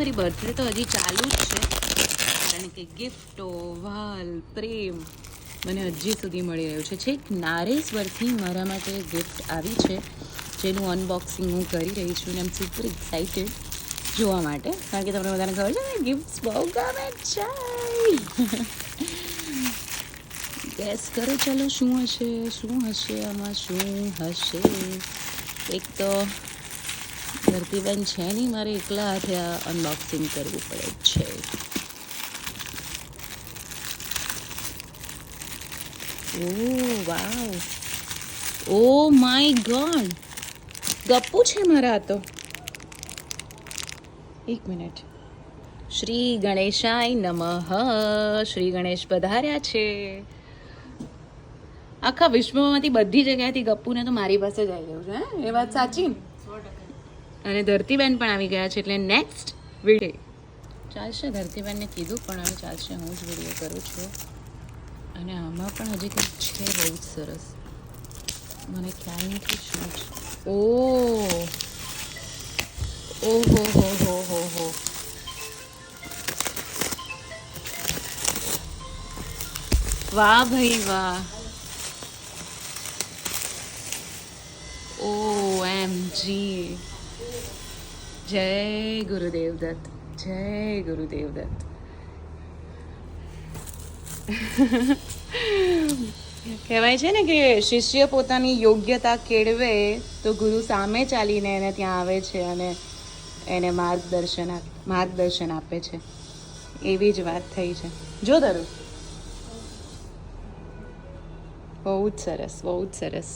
મારી બર્થડે તો હજી ચાલુ જ છે, કારણ કે ગિફ્ટો, વાલ, પ્રેમ મને હજી સુધી મળી રહ્યું છે. છેક નારેશ્વરથી મારા માટે ગિફ્ટ આવી છે, જેનું અનબોક્સિંગ હું કરી રહી છું અને આમ સુપર એક્સાઇટેડ જોવા માટે, કારણ કે તમને બધાને ખબર છે ને ગિફ્ટ્સ બહુ ગમે છે. ગેસ કરો ચાલો શું હશે આમાં, શું હશે. એક તો ધરતીબેન છે નહીં, મારે એકલા હાથે આ અનબોક્સિંગ કરવું પડે છે. ઓહ વાવ, ઓ માય ગોડ, ગપ્પુ છે મારા આ તો. એક મિનિટ. શ્રી ગણેશાય નમઃ. શ્રી ગણેશ પધાર્યા છે. આખા વિશ્વમાંથી બધી જગ્યાએથી ગપ્પુને તો મારી પાસે જ આવી ગયું છે. હે, એ વાત સાચી ને? અને ધરતીબેન પણ આવી ગયા છે, એટલે નેક્સ્ટ વિડીયો ચાલશે. ધરતીબેનને કીધું પણ હવે ચાલશે, હું જ વિડીયો કરું છું. અને આમાં પણ હજી કંઈક છે બહુ જ સરસ, મને ખ્યાલ નથી શું છે. ઓહો હો. વાહ ભાઈ વાહ. OMG. જય ગુરુદેવ દત્ત, જય ગુરુદેવ દત્ત. કહેવાય છે ને કે શિષ્ય પોતાની યોગ્યતા કેળવે તો ગુરુ સામે ચાલીને એને ત્યાં આવે છે અને એને માર્ગદર્શન આપે છે. એવી જ વાત થઈ છે. જો ધરું, બહુ જ સરસ, બહુ જ સરસ.